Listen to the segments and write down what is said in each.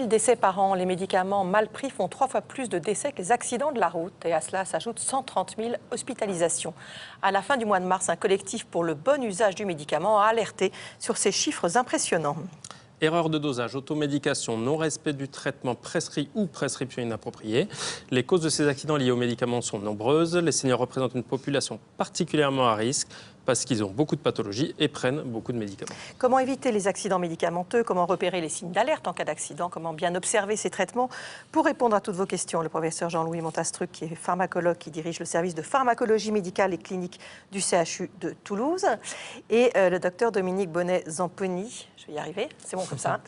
000 décès par an. Les médicaments mal pris font 3 fois plus de décès que les accidents de la route. Et à cela s'ajoutent 130 000 hospitalisations. À la fin du mois de mars, un collectif pour le bon usage du médicament a alerté sur ces chiffres impressionnants. Erreur de dosage, automédication, non-respect du traitement prescrit ou prescription inappropriée. Les causes de ces accidents liés aux médicaments sont nombreuses. Les seniors représentent une population particulièrement à risque parce qu'ils ont beaucoup de pathologies et prennent beaucoup de médicaments. Comment éviter les accidents médicamenteux? Comment repérer les signes d'alerte en cas d'accident? Comment bien observer ces traitements? Pour répondre à toutes vos questions, le professeur Jean-Louis Montastruc, qui est pharmacologue, qui dirige le service de pharmacologie médicale et clinique du CHU de Toulouse, et le docteur Dominique Bonnet-Zamponi, je vais y arriver, c'est bon comme ça,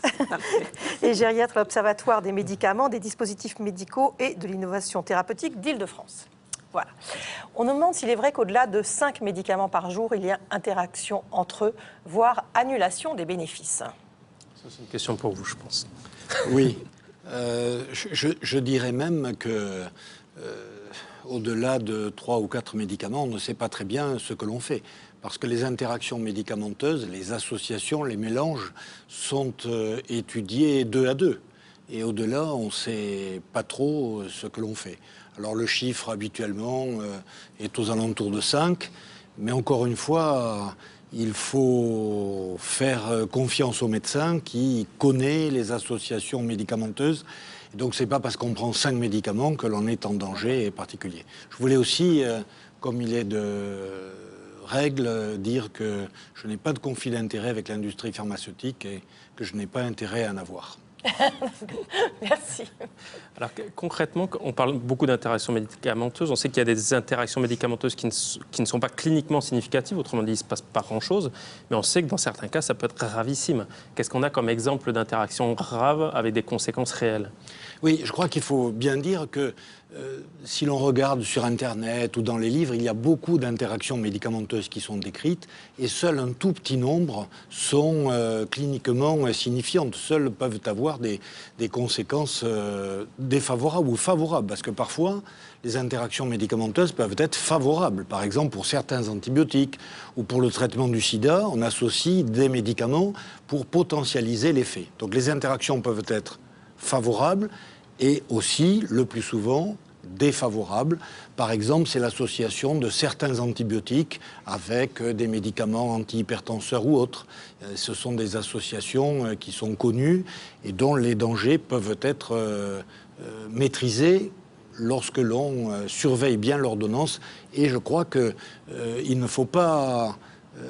et gériatre à l'Observatoire des médicaments, des dispositifs médicaux et de l'innovation thérapeutique d'Île-de-France. Voilà. On nous demande s'il est vrai qu'au-delà de 5 médicaments par jour, il y a interaction entre eux, voire annulation des bénéfices. C'est une question pour vous, je pense. Oui. Je dirais même que au-delà de 3 ou 4 médicaments, on ne sait pas très bien ce que l'on fait. Parce que les interactions médicamenteuses, les associations, les mélanges sont étudiés 2 à 2. Et au-delà, on ne sait pas trop ce que l'on fait. Alors le chiffre habituellement est aux alentours de 5, mais encore une fois, il faut faire confiance au médecin qui connaît les associations médicamenteuses. Et donc c'est pas parce qu'on prend 5 médicaments que l'on est en danger particulier. Je voulais aussi, comme il est de règle, dire que je n'ai pas de conflit d'intérêt avec l'industrie pharmaceutique et que je n'ai pas intérêt à en avoir. Merci. Alors concrètement, on parle beaucoup d'interactions médicamenteuses. On sait qu'il y a des interactions médicamenteuses qui ne sont pas cliniquement significatives. Autrement dit, il ne se passe pas grand-chose. Mais on sait que dans certains cas, ça peut être gravissime. Qu'est-ce qu'on a comme exemple d'interaction grave avec des conséquences réelles? Oui, je crois qu'il faut bien dire que si l'on regarde sur Internet ou dans les livres, il y a beaucoup d'interactions médicamenteuses qui sont décrites et seul un tout petit nombre sont cliniquement signifiantes. Seules peuvent avoir des conséquences défavorables ou favorables, parce que parfois, les interactions médicamenteuses peuvent être favorables. Par exemple, pour certains antibiotiques ou pour le traitement du sida, on associe des médicaments pour potentialiser l'effet. Donc les interactions peuvent être favorables et aussi, le plus souvent, défavorables. Par exemple, c'est l'association de certains antibiotiques avec des médicaments antihypertenseurs ou autres. Ce sont des associations qui sont connues et dont les dangers peuvent être maîtrisés lorsque l'on surveille bien l'ordonnance. Et je crois qu'il ne faut pas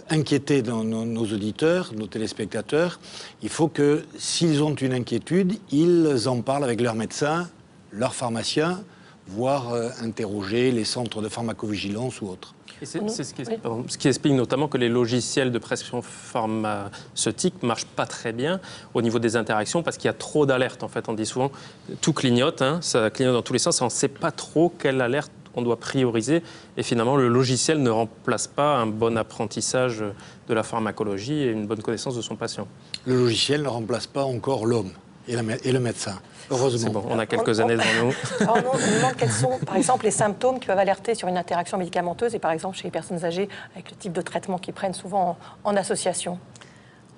inquiéter nos auditeurs, nos téléspectateurs. Il faut que, s'ils ont une inquiétude, ils en parlent avec leur médecin, leur pharmacien, voire interroger les centres de pharmacovigilance ou autres. Et c'est ce qui explique notamment que les logiciels de prescription pharmaceutique ne marchent pas très bien au niveau des interactions parce qu'il y a trop d'alertes. En fait, on dit souvent tout clignote, hein, ça clignote dans tous les sens et on ne sait pas trop quelle alerte on doit prioriser. Et finalement, le logiciel ne remplace pas un bon apprentissage de la pharmacologie et une bonne connaissance de son patient. Le logiciel ne remplace pas encore l'homme et le médecin. Heureusement. C'est bon, on a quelques années devant nous. Alors, on nous demande quels sont, par exemple, les symptômes qui peuvent alerter sur une interaction médicamenteuse et, par exemple, chez les personnes âgées, avec le type de traitement qu'ils prennent souvent en association.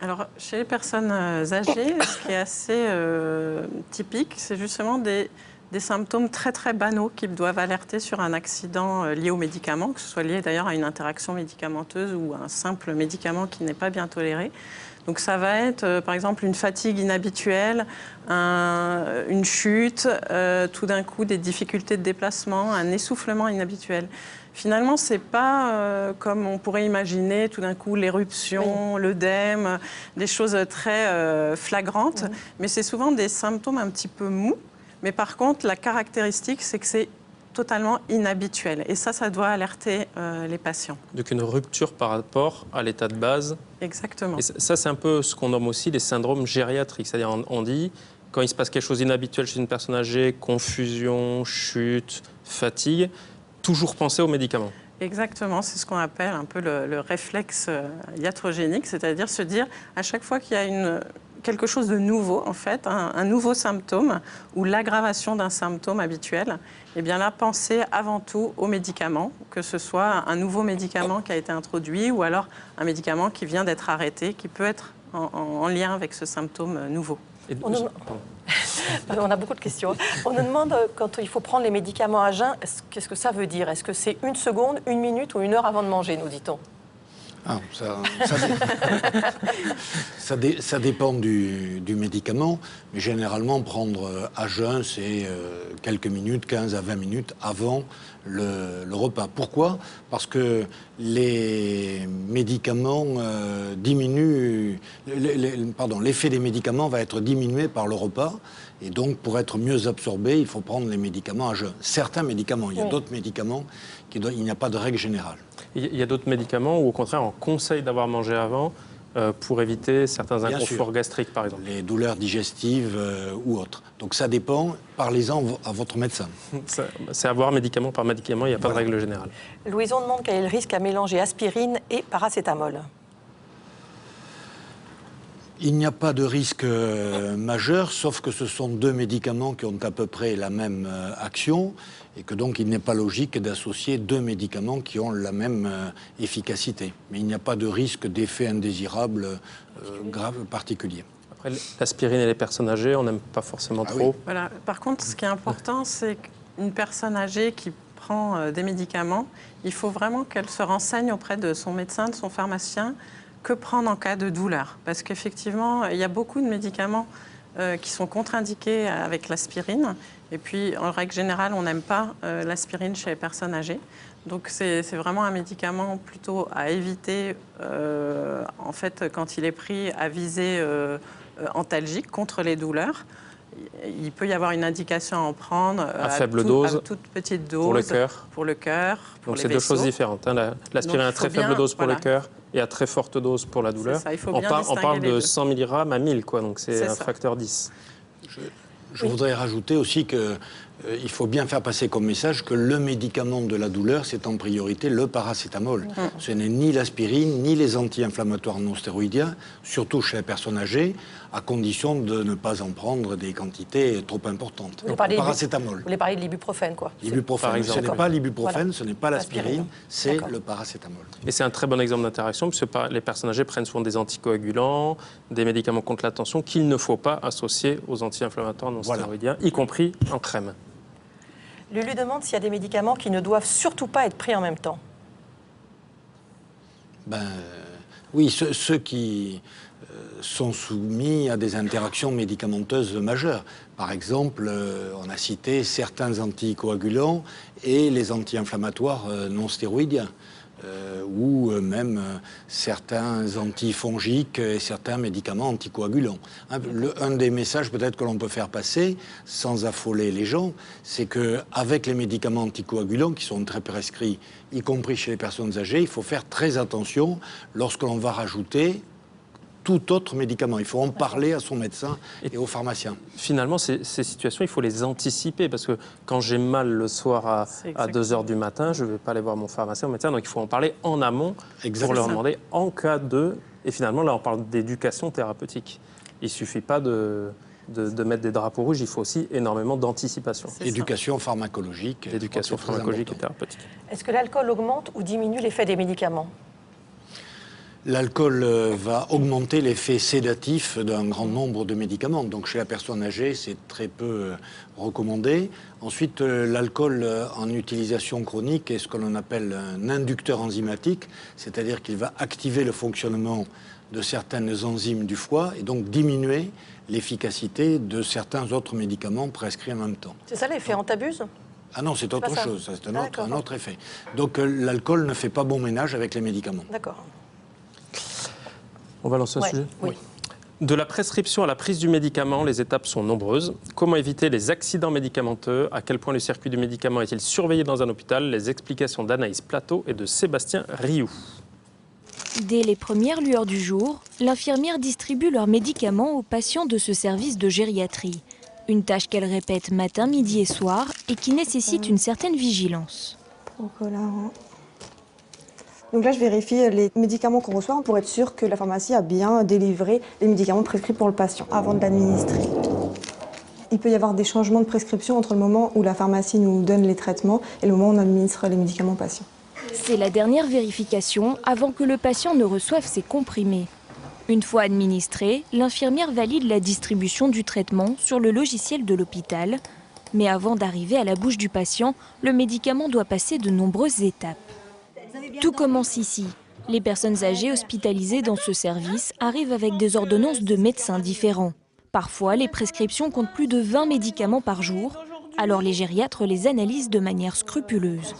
Alors, chez les personnes âgées, ce qui est assez typique, c'est justement des symptômes très très banaux qui doivent alerter sur un accident lié aux médicaments, que ce soit lié d'ailleurs à une interaction médicamenteuse ou à un simple médicament qui n'est pas bien toléré. Donc ça va être par exemple une fatigue inhabituelle, une chute, tout d'un coup des difficultés de déplacement, un essoufflement inhabituel. Finalement, ce n'est pas comme on pourrait imaginer tout d'un coup l'éruption, oui, l'œdème, des choses très flagrantes, oui, mais c'est souvent des symptômes un petit peu mous. Mais par contre, la caractéristique, c'est que c'est totalement inhabituel. Et ça doit alerter les patients. Donc une rupture par rapport à l'état de base. Exactement. Et ça, c'est un peu ce qu'on nomme aussi les syndromes gériatriques. C'est-à-dire, on dit, quand il se passe quelque chose d'inhabituel chez une personne âgée, confusion, chute, fatigue, toujours penser aux médicaments. Exactement, c'est ce qu'on appelle un peu le réflexe iatrogénique, c'est-à-dire se dire, à chaque fois qu'il y a quelque chose de nouveau, en fait, un nouveau symptôme ou l'aggravation d'un symptôme habituel, eh bien là, pensez avant tout aux médicaments, que ce soit un nouveau médicament qui a été introduit ou alors un médicament qui vient d'être arrêté, qui peut être en lien avec ce symptôme nouveau. On a beaucoup de questions. On nous demande, quand il faut prendre les médicaments à jeun, qu'est-ce que ça veut dire? Est-ce que c'est 1 seconde, 1 minute ou 1 heure avant de manger, nous dit-on? Ah, ça dépend du médicament, mais généralement, prendre à jeun, c'est quelques minutes, 15 à 20 minutes avant le repas. Pourquoi? Parce que les médicaments diminuent, l'effet des médicaments va être diminué par le repas, et donc pour être mieux absorbé, il faut prendre les médicaments à jeun. Certains médicaments, il y a d'autres médicaments, il n'y a pas de règle générale. Il y a d'autres médicaments où, au contraire, on conseille d'avoir mangé avant pour éviter certains inconforts gastriques, par exemple. Les douleurs digestives ou autres. Donc ça dépend. Parlez-en à votre médecin. C'est à voir médicament par médicament, il n'y a pas de règle générale. Louison demande quel est le risque à mélanger aspirine et paracétamol. Il n'y a pas de risque majeur, sauf que ce sont deux médicaments qui ont à peu près la même action, et que donc il n'est pas logique d'associer deux médicaments qui ont la même efficacité. Mais il n'y a pas de risque d'effet indésirable grave particulier. Après, l'aspirine et les personnes âgées, on n'aime pas forcément trop. Oui. Voilà. Par contre, ce qui est important, c'est qu'une personne âgée qui prend des médicaments, il faut vraiment qu'elle se renseigne auprès de son médecin, de son pharmacien, que prendre en cas de douleur. Parce qu'effectivement, il y a beaucoup de médicaments qui sont contre-indiqués avec l'aspirine. Et puis, en règle générale, on n'aime pas l'aspirine chez les personnes âgées. Donc, c'est vraiment un médicament plutôt à éviter, en fait, quand il est pris à visée antalgique contre les douleurs. Il peut y avoir une indication à en prendre à faible dose, à toute petite dose pour le cœur. Pour donc les c'est deux choses différentes. Hein. L'aspirine à très faible dose pour le cœur et à très forte dose pour la douleur. Ça, il faut on parle de 100 mg à 1000, quoi, donc c'est un facteur 10. Je voudrais rajouter aussi qu'il faut bien faire passer comme message que le médicament de la douleur, c'est en priorité le paracétamol. Ce n'est ni l'aspirine, ni les anti-inflammatoires non stéroïdiens, surtout chez les personnes âgées, à condition de ne pas en prendre des quantités trop importantes. Vous paracétamol. voulez parler de l'ibuprofène, quoi? L'ibuprofène, ce n'est pas l'ibuprofène, Voilà. ce n'est pas l'aspirine, c'est le paracétamol. Et c'est un très bon exemple d'interaction, puisque les personnes âgées prennent souvent des anticoagulants, des médicaments contre la tension qu'il ne faut pas associer aux anti-inflammatoires non stéroïdiens, y compris en crème. Lulu demande s'il y a des médicaments qui ne doivent surtout pas être pris en même temps. Oui, ceux qui sont soumis à des interactions médicamenteuses majeures. Par exemple, on a cité certains anticoagulants et les anti-inflammatoires non stéroïdiens. Ou même certains antifongiques et certains médicaments anticoagulants. Un des messages peut-être que l'on peut faire passer, sans affoler les gens, c'est qu'avec les médicaments anticoagulants qui sont très prescrits, y compris chez les personnes âgées, il faut faire très attention lorsque l'on va rajouter tout autre médicament. Il faut en parler à son médecin et au pharmacien. Finalement, ces situations, il faut les anticiper, parce que quand j'ai mal le soir à 2 h du matin, je ne vais pas aller voir mon pharmacien ou médecin, donc il faut en parler en amont pour leur demander en cas de... Et finalement, là, on parle d'éducation thérapeutique. Il ne suffit pas de mettre des drapeaux rouges, il faut aussi énormément d'anticipation. Éducation pharmacologique. Éducation pharmacologique et thérapeutique. Est-ce que l'alcool augmente ou diminue l'effet des médicaments? L'alcool va augmenter l'effet sédatif d'un grand nombre de médicaments. Donc chez la personne âgée, c'est très peu recommandé. Ensuite, l'alcool en utilisation chronique est ce que l'on appelle un inducteur enzymatique, c'est-à-dire qu'il va activer le fonctionnement de certaines enzymes du foie et donc diminuer l'efficacité de certains autres médicaments prescrits en même temps. C'est ça l'effet antabuse? Ah non, c'est autre chose, c'est un autre effet. Donc l'alcool ne fait pas bon ménage avec les médicaments. D'accord. On va lancer un sujet ? Oui. De la prescription à la prise du médicament, les étapes sont nombreuses. Comment éviter les accidents médicamenteux? À quel point le circuit du médicament est-il surveillé dans un hôpital? Les explications d'Anaïs Plateau et de Sébastien Rioux. Dès les premières lueurs du jour, l'infirmière distribue leurs médicaments aux patients de ce service de gériatrie. Une tâche qu'elle répète matin, midi et soir et qui nécessite une certaine vigilance. Donc là, je vérifie les médicaments qu'on reçoit pour être sûr que la pharmacie a bien délivré les médicaments prescrits pour le patient avant de l'administrer. Il peut y avoir des changements de prescription entre le moment où la pharmacie nous donne les traitements et le moment où on administre les médicaments au patient. C'est la dernière vérification avant que le patient ne reçoive ses comprimés. Une fois administré, l'infirmière valide la distribution du traitement sur le logiciel de l'hôpital. Mais avant d'arriver à la bouche du patient, le médicament doit passer de nombreuses étapes. Tout commence ici. Les personnes âgées hospitalisées dans ce service arrivent avec des ordonnances de médecins différents. Parfois, les prescriptions comptent plus de 20 médicaments par jour. Alors les gériatres les analysent de manière scrupuleuse.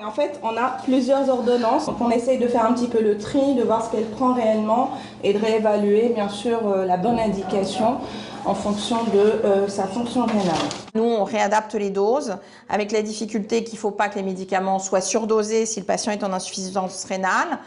En fait, on a plusieurs ordonnances, donc on essaye de faire un petit peu le tri, de voir ce qu'elle prend réellement et de réévaluer bien sûr la bonne indication en fonction de sa fonction rénale. Nous, on réadapte les doses avec la difficulté qu'il ne faut pas que les médicaments soient surdosés si le patient est en insuffisance rénale.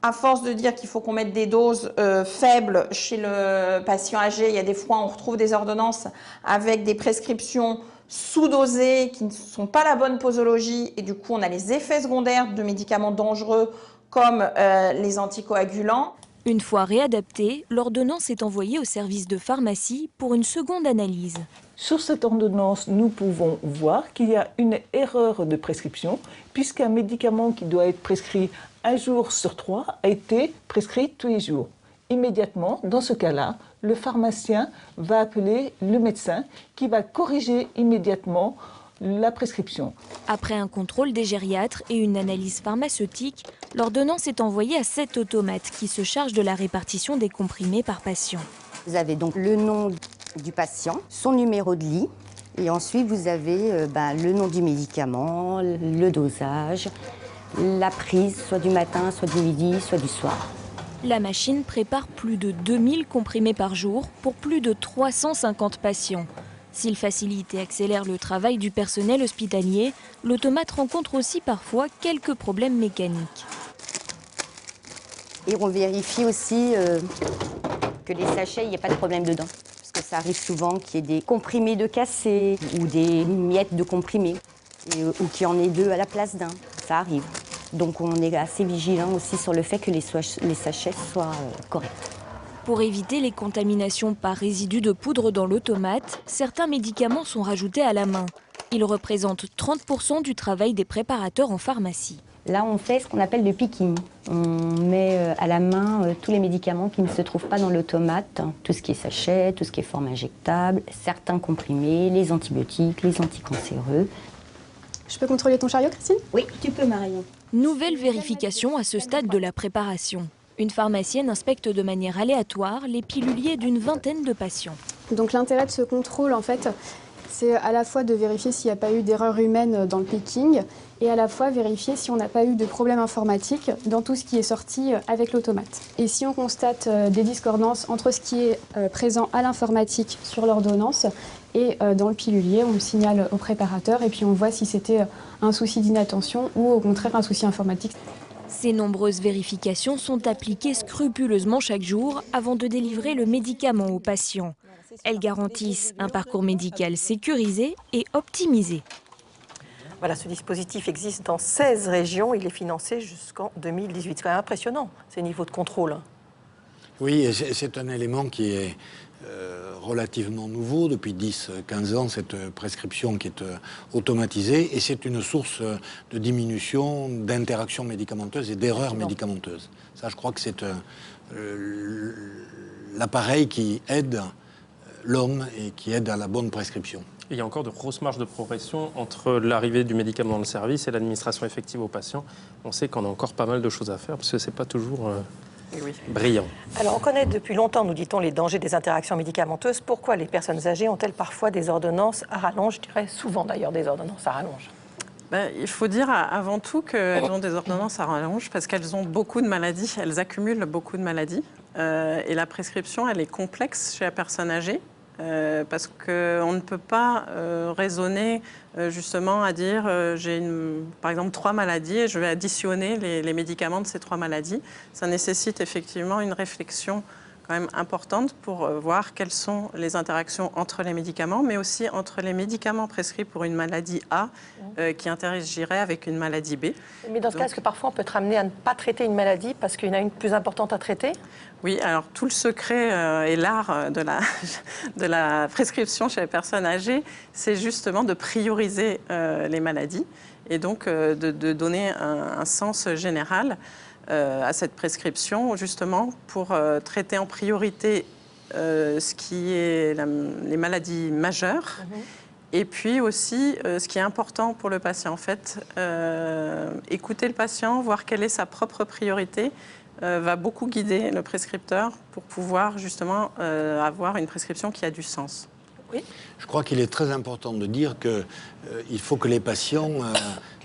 À force de dire qu'il faut qu'on mette des doses faibles chez le patient âgé, il y a des fois on retrouve des ordonnances avec des prescriptions sous-dosées qui ne sont pas la bonne posologie et du coup on a les effets secondaires de médicaments dangereux comme les anticoagulants. Une fois réadaptée, l'ordonnance est envoyée au service de pharmacie pour une seconde analyse. Sur cette ordonnance, nous pouvons voir qu'il y a une erreur de prescription puisqu'un médicament qui doit être prescrit 1 jour sur 3 a été prescrit tous les jours. Immédiatement, dans ce cas-là, le pharmacien va appeler le médecin qui va corriger immédiatement la prescription. Après un contrôle des gériatres et une analyse pharmaceutique, l'ordonnance est envoyée à 7 automates qui se chargent de la répartition des comprimés par patient. Vous avez donc le nom du patient, son numéro de lit, et ensuite vous avez le nom du médicament, le dosage, la prise, soit du matin, soit du midi, soit du soir. La machine prépare plus de 2000 comprimés par jour pour plus de 350 patients. S'il facilite et accélère le travail du personnel hospitalier, l'automate rencontre aussi parfois quelques problèmes mécaniques. Et on vérifie aussi que les sachets, il n'y ait pas de problème dedans. Parce que ça arrive souvent qu'il y ait des comprimés de cassés ou des miettes de comprimés, ou qu'il y en ait 2 à la place d'un. Ça arrive. Donc on est assez vigilant aussi sur le fait que les sachets soient corrects. Pour éviter les contaminations par résidus de poudre dans l'automate, certains médicaments sont rajoutés à la main. Ils représentent 30% du travail des préparateurs en pharmacie. Là, on fait ce qu'on appelle le picking. On met à la main tous les médicaments qui ne se trouvent pas dans l'automate, tout ce qui est sachet, tout ce qui est forme injectable, certains comprimés, les antibiotiques, les anticancéreux. Je peux contrôler ton chariot, Christine? Oui, tu peux, Marion. Nouvelle vérification à ce stade de la préparation. Une pharmacienne inspecte de manière aléatoire les piluliers d'une vingtaine de patients. Donc l'intérêt de ce contrôle, en fait, c'est à la fois de vérifier s'il n'y a pas eu d'erreur humaine dans le picking et à la fois vérifier si on n'a pas eu de problème informatique dans tout ce qui est sorti avec l'automate. Et si on constate des discordances entre ce qui est présent à l'informatique sur l'ordonnance et dans le pilulier, on le signale au préparateur et puis on voit si c'était un souci d'inattention ou au contraire un souci informatique. Ces nombreuses vérifications sont appliquées scrupuleusement chaque jour avant de délivrer le médicament aux patients. Elles garantissent un parcours médical sécurisé et optimisé. Voilà, ce dispositif existe dans 16 régions. Il est financé jusqu'en 2018. C'est quand même impressionnant, ces niveaux de contrôle. Oui, c'est un élément qui est relativement nouveau. Depuis 10-15 ans, cette prescription qui est automatisée. Et c'est une source de diminution d'interactions médicamenteuses et d'erreurs médicamenteuses. Ça, je crois que c'est l'appareil qui aide l'homme et qui aide à la bonne prescription. Et il y a encore de grosses marges de progression entre l'arrivée du médicament dans le service et l'administration effective aux patients. On sait qu'on a encore pas mal de choses à faire parce que ce n'est pas toujours brillant. Alors, on connaît depuis longtemps, nous dit-on, les dangers des interactions médicamenteuses. Pourquoi les personnes âgées ont-elles parfois des ordonnances à rallonge? Je dirais souvent d'ailleurs des ordonnances à rallonge. Il faut dire avant tout qu'elles ont des ordonnances à rallonge parce qu'elles ont beaucoup de maladies, elles accumulent beaucoup de maladies. Et la prescription, elle est complexe chez la personne âgée. Parce qu'on ne peut pas raisonner justement à dire j'ai par exemple 3 maladies et je vais additionner les médicaments de ces 3 maladies. Ça nécessite effectivement une réflexion quand même importante pour voir quelles sont les interactions entre les médicaments, mais aussi entre les médicaments prescrits pour une maladie A qui interagirait avec une maladie B. Mais dans ce cas, est-ce que parfois on peut être amené à ne pas traiter une maladie parce qu'il y en a une plus importante à traiter? Oui, alors tout le secret et l'art de la prescription chez les personnes âgées, c'est justement de prioriser les maladies et donc de donner un sens général. à cette prescription, justement, pour traiter en priorité ce qui est les maladies majeures. Et puis aussi, ce qui est important pour le patient, en fait, écouter le patient, voir quelle est sa propre priorité, va beaucoup guider le prescripteur pour pouvoir justement avoir une prescription qui a du sens. Oui. Je crois qu'il est très important de dire qu'il faut que les patients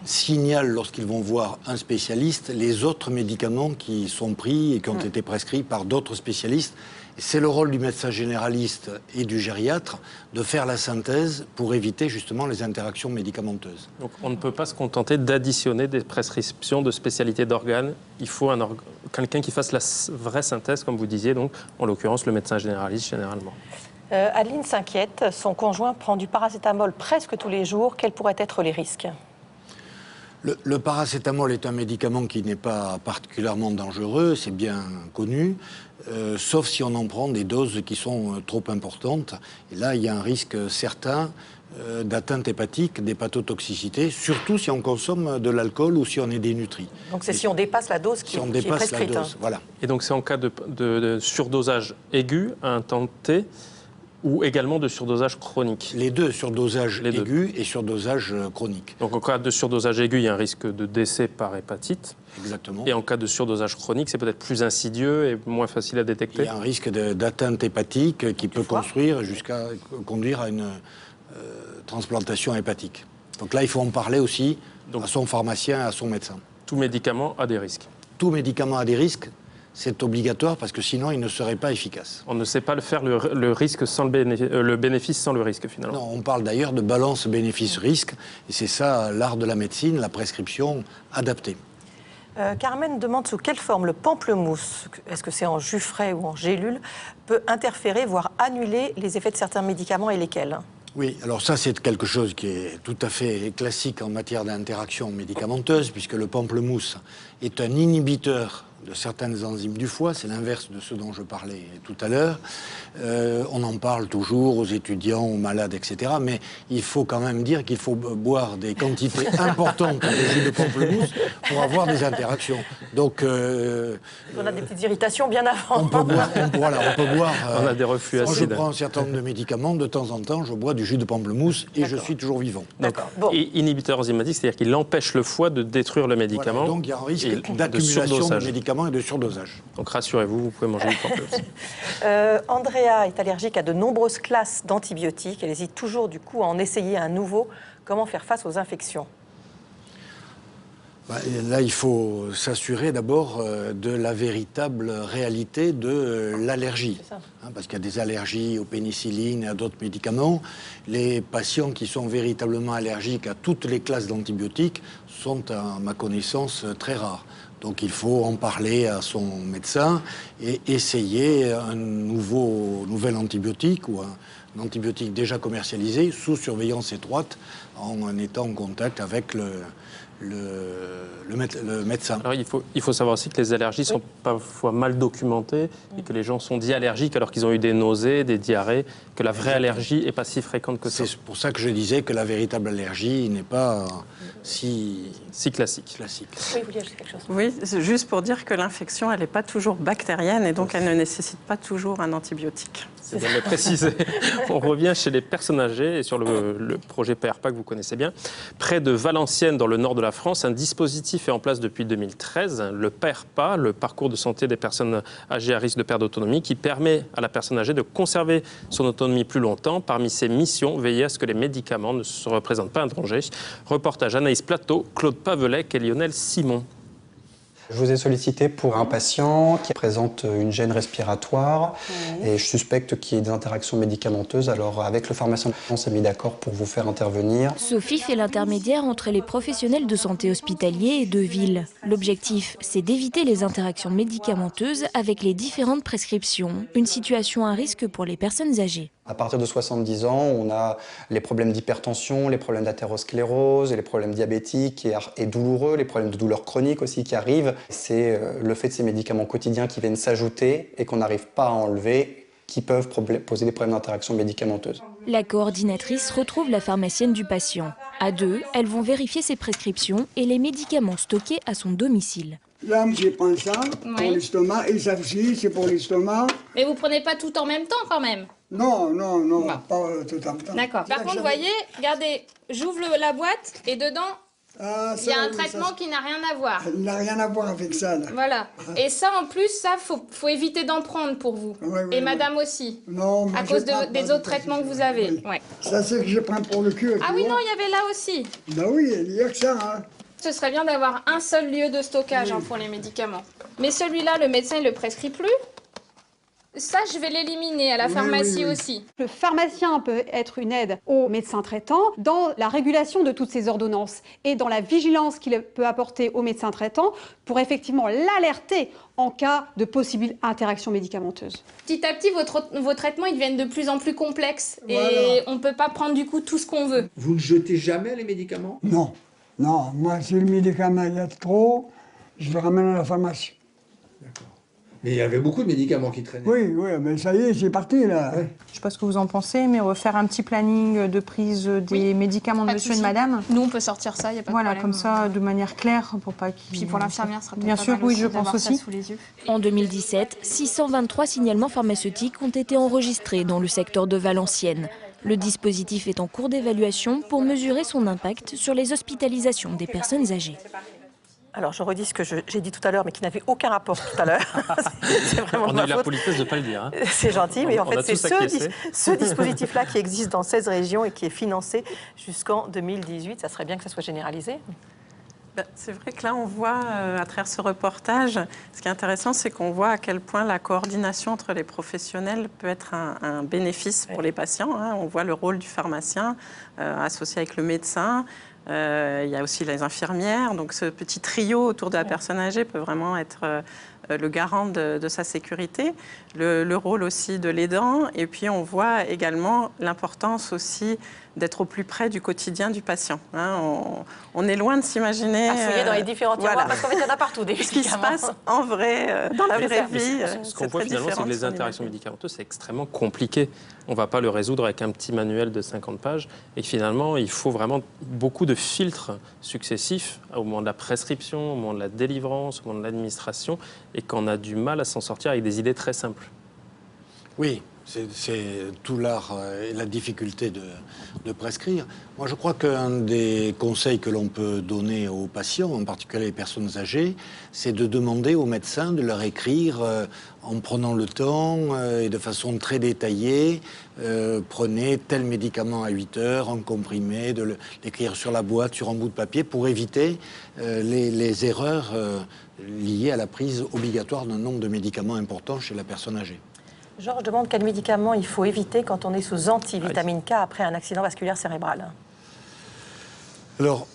signalent, lorsqu'ils vont voir un spécialiste, les autres médicaments qui sont pris et qui ont été prescrits par d'autres spécialistes. C'est le rôle du médecin généraliste et du gériatre de faire la synthèse pour éviter justement les interactions médicamenteuses. Donc on ne peut pas se contenter d'additionner des prescriptions de spécialités d'organes. Il faut quelqu'un qui fasse la vraie synthèse, comme vous disiez, donc en l'occurrence le médecin généraliste généralement. Adeline s'inquiète, son conjoint prend du paracétamol presque tous les jours. Quels pourraient être les risques ? Le paracétamol est un médicament qui n'est pas particulièrement dangereux, c'est bien connu, sauf si on en prend des doses qui sont trop importantes. Et là, il y a un risque certain d'atteinte hépatique, d'hépatotoxicité, surtout si on consomme de l'alcool ou si on est dénutri. Donc c'est si on dépasse la dose qui est prescrite. Voilà. Et donc c'est en cas de surdosage aigu à un temps T, ou également de surdosage chronique. Les deux, surdosage aigu et surdosage chronique. Donc en cas de surdosage aigu, il y a un risque de décès par hépatite. Exactement. Et en cas de surdosage chronique, c'est peut-être plus insidieux et moins facile à détecter. Il y a un risque d'atteinte hépatique qui peut construire jusqu'à conduire à une transplantation hépatique. Donc là, il faut en parler aussi à son pharmacien, à son médecin. Tout médicament a des risques. Tout médicament a des risques. C'est obligatoire parce que sinon, il ne serait pas efficace. On ne sait pas faire le risque sans le bénéfice sans le risque, finalement. Non, on parle d'ailleurs de balance bénéfice-risque. Et c'est ça l'art de la médecine, la prescription adaptée. Carmen demande sous quelle forme le pamplemousse, est-ce que c'est en jus frais ou en gélule, peut interférer, voire annuler les effets de certains médicaments et lesquels ? Oui, alors ça c'est quelque chose qui est tout à fait classique en matière d'interaction médicamenteuse, puisque le pamplemousse est un inhibiteur de certaines enzymes du foie, c'est l'inverse de ce dont je parlais tout à l'heure. On en parle toujours aux étudiants, aux malades, etc. Mais il faut quand même dire qu'il faut boire des quantités importantes de jus de pamplemousse pour avoir des interactions. Donc, on a des petites irritations bien avant. On peut boire. On a des reflux acides. Quand je prends un certain nombre de médicaments, de temps en temps, je bois du jus de pamplemousse et je suis toujours vivant. D'accord. Et inhibiteur enzymatique, c'est-à-dire qu'il empêche le foie de détruire le médicament. Voilà, donc il y a un risque d'accumulation de médicaments et de surdosage. Donc rassurez-vous, vous pouvez manger du pamplemousse. Andrea est allergique à de nombreuses classes d'antibiotiques. Elle hésite toujours du coup à en essayer un nouveau. Comment faire face aux infections ? Là, il faut s'assurer d'abord de la véritable réalité de l'allergie. Parce qu'il y a des allergies aux pénicillines et à d'autres médicaments. Les patients qui sont véritablement allergiques à toutes les classes d'antibiotiques sont, à ma connaissance, très rares. Donc il faut en parler à son médecin et essayer un nouvel antibiotique ou un antibiotique déjà commercialisé sous surveillance étroite en étant en contact avec le médecin. Alors il faut savoir aussi que les allergies sont parfois mal documentées et que les gens sont dits allergiques alors qu'ils ont eu des nausées, des diarrhées, que la vraie allergie n'est pas si fréquente que ça. C'est pour ça que je disais que la véritable allergie n'est pas si classique. Oui, vous dites quelque chose. Oui, c'est juste pour dire que l'infection, elle n'est pas toujours bactérienne et donc elle ne nécessite pas toujours un antibiotique. C'est bien de le préciser. On revient chez les personnes âgées et sur le projet PRPA que vous connaissez bien. Près de Valenciennes, dans le nord de la France, un dispositif est en place depuis 2013, le PRPA, le parcours de santé des personnes âgées à risque de perte d'autonomie, qui permet à la personne âgée de conserver son autonomie plus longtemps. Parmi ses missions, veiller à ce que les médicaments ne se représentent pas un danger. Reportage Anaïs Plateau, Claude Pavelec et Lionel Simon. Je vous ai sollicité pour un patient qui présente une gêne respiratoire et je suspecte qu'il y ait des interactions médicamenteuses. Alors avec le pharmacien, on s'est mis d'accord pour vous faire intervenir. Sophie fait l'intermédiaire entre les professionnels de santé hospitaliers et de ville. L'objectif, c'est d'éviter les interactions médicamenteuses avec les différentes prescriptions, une situation à risque pour les personnes âgées. À partir de 70 ans, on a les problèmes d'hypertension, les problèmes d'athérosclérose, les problèmes diabétiques et douloureux, les problèmes de douleurs chroniques aussi qui arrivent. C'est le fait de ces médicaments quotidiens qui viennent s'ajouter et qu'on n'arrive pas à enlever, qui peuvent poser des problèmes d'interaction médicamenteuse. La coordinatrice retrouve la pharmacienne du patient. À deux, elles vont vérifier ses prescriptions et les médicaments stockés à son domicile. Là, je prends ça pour l'estomac et ça aussi, c'est pour l'estomac. Mais vous prenez pas tout en même temps quand même? Non, pas tout en même temps. D'accord. Par contre, vous voyez, regardez, j'ouvre la boîte et dedans, il y a un traitement qui n'a rien à voir. Il n'a rien à voir avec ça, là. Voilà. Et ça, en plus, ça, faut éviter d'en prendre pour vous. Et madame aussi. Non, à cause des autres traitements que vous avez. Ouais. Ça, c'est que je prends pour le cul. Ah oui, non, il y avait là aussi. Bah oui, il n'y a que ça, hein. Ce serait bien d'avoir un seul lieu de stockage pour les médicaments. Mais celui-là, le médecin, il le prescrit plus. Ça, je vais l'éliminer à la pharmacie aussi. Le pharmacien peut être une aide au médecin traitant dans la régulation de toutes ces ordonnances et dans la vigilance qu'il peut apporter au médecin traitant pour effectivement l'alerter en cas de possible interaction médicamenteuse. Petit à petit, vos traitements ils deviennent de plus en plus complexes et on ne peut pas prendre du coup tout ce qu'on veut. Vous ne jetez jamais les médicaments? Non, non, moi si le médicament il y a trop, je le ramène à la pharmacie. D'accord. Mais il y avait beaucoup de médicaments qui traînaient. Oui, mais ça y est, c'est parti là. Je ne sais pas ce que vous en pensez, mais refaire un petit planning de prise des médicaments de monsieur et de madame. Nous, on peut sortir ça, il n'y a pas de problème. Voilà, comme ça, de manière claire, pour pas qu'il... Puis pour l'infirmière, ça sera peut-être bien pas sûr, mal oui, aussi je pense d'avoir ça aussi. sous les yeux. En 2017, 623 signalements pharmaceutiques ont été enregistrés dans le secteur de Valenciennes. Le dispositif est en cours d'évaluation pour mesurer son impact sur les hospitalisations des personnes âgées. Alors, je redis ce que j'ai dit tout à l'heure, mais qui n'avait aucun rapport tout à l'heure. C'est vraiment On a eu la politesse de ne pas le dire. Hein. C'est gentil, mais en fait, c'est ce ce dispositif-là qui existe dans 16 régions et qui est financé jusqu'en 2018. Ça serait bien que ça soit généralisé. C'est vrai que là, on voit, à travers ce reportage, ce qui est intéressant, c'est qu'on voit à quel point la coordination entre les professionnels peut être un bénéfice pour les patients. Hein. On voit le rôle du pharmacien associé avec le médecin. Il y a aussi les infirmières. Donc ce petit trio autour de la personne âgée peut vraiment être le garant de sa sécurité. Le rôle aussi de l'aidant. Et puis on voit également l'importance aussi d'être au plus près du quotidien du patient. Hein, on est loin de s'imaginer... À fouiller dans les différents tiroirs, parce qu'en fait, il y en a partout des ce qui se passe en vrai, dans la vraie vie. Ce qu'on voit finalement, c'est que les interactions médicamenteuses, c'est extrêmement compliqué. On ne va pas le résoudre avec un petit manuel de 50 pages. Et finalement, il faut vraiment beaucoup de filtres successifs au moment de la prescription, au moment de la délivrance, au moment de l'administration, et qu'on a du mal à s'en sortir avec des idées très simples. Oui. C'est tout l'art et la difficulté de prescrire. Moi, je crois qu'un des conseils que l'on peut donner aux patients, en particulier les personnes âgées, c'est de demander aux médecins de leur écrire en prenant le temps et de façon très détaillée, prenez tel médicament à 8 heures, en comprimé, de l'écrire sur la boîte, sur un bout de papier, pour éviter les erreurs liées à la prise obligatoire d'un nombre de médicaments importants chez la personne âgée. Georges demande quel médicament il faut éviter quand on est sous antivitamine K après un accident vasculaire cérébral. Alors,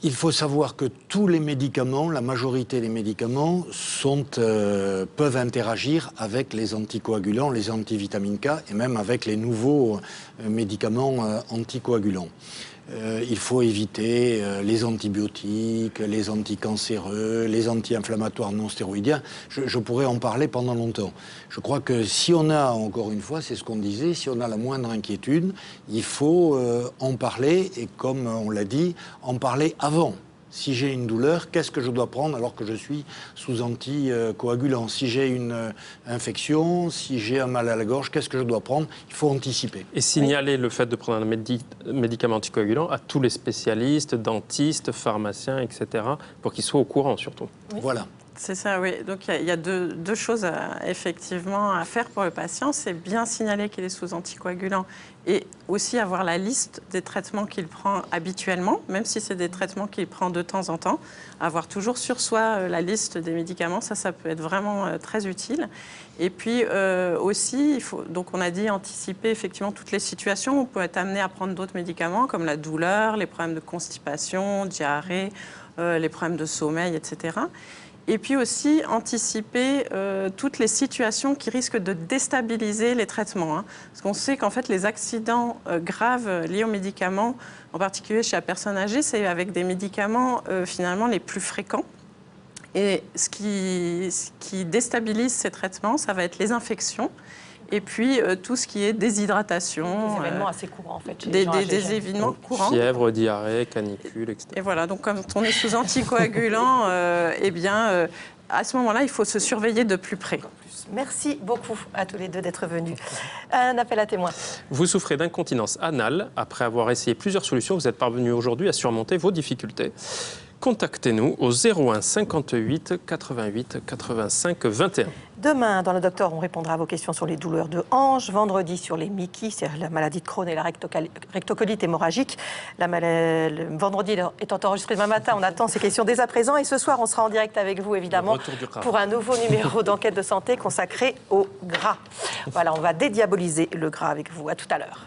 il faut savoir que tous les médicaments, la majorité des médicaments, peuvent interagir avec les anticoagulants, les antivitamines K, et même avec les nouveaux médicaments anticoagulants. Il faut éviter les antibiotiques, les anticancéreux, les anti-inflammatoires non stéroïdiens. Je pourrais en parler pendant longtemps. Je crois que si on a, encore une fois, c'est ce qu'on disait, si on a la moindre inquiétude, il faut en parler et, comme on l'a dit, en parler avant. Si j'ai une douleur, qu'est-ce que je dois prendre alors que je suis sous anticoagulant? Si j'ai une infection, si j'ai un mal à la gorge, qu'est-ce que je dois prendre? Il faut anticiper. Et signaler le fait de prendre un médicament anticoagulant à tous les spécialistes, dentistes, pharmaciens, etc., pour qu'ils soient au courant surtout. Oui. Voilà. C'est ça, oui. Donc il y a deux choses effectivement à faire pour le patient. C'est bien signaler qu'il est sous anticoagulant et aussi avoir la liste des traitements qu'il prend habituellement, même si c'est des traitements qu'il prend de temps en temps. Avoir toujours sur soi la liste des médicaments, ça peut être vraiment très utile. Et puis aussi, donc on a dit anticiper effectivement toutes les situations. On peut être amené à prendre d'autres médicaments comme la douleur, les problèmes de constipation, diarrhée, les problèmes de sommeil, etc. Et puis aussi anticiper toutes les situations qui risquent de déstabiliser les traitements. Hein. Parce qu'on sait qu'en fait, les accidents graves liés aux médicaments, en particulier chez la personne âgée, c'est avec des médicaments finalement les plus fréquents. Et ce qui déstabilise ces traitements, ça va être les infections. Et puis tout ce qui est déshydratation. Des événements assez courants en fait. Des événements courants. Fièvre, diarrhée, canicule, etc. Et voilà, donc quand on est sous anticoagulant, eh bien, à ce moment-là, il faut se surveiller de plus près. Merci beaucoup à tous les deux d'être venus. Un appel à témoins. Vous souffrez d'incontinence anale. Après avoir essayé plusieurs solutions, vous êtes parvenu aujourd'hui à surmonter vos difficultés. Contactez-nous au 01 58 88 85 21. Demain, dans le Docteur, on répondra à vos questions sur les douleurs de hanche. Vendredi, sur les MICI, c'est-à-dire la maladie de Crohn et la rectocolite hémorragique. Le vendredi étant enregistré demain matin, on attend ces questions dès à présent. Et ce soir, on sera en direct avec vous, évidemment, pour un nouveau numéro d'enquête de santé consacré au gras. Voilà, on va dédiaboliser le gras avec vous. À tout à l'heure.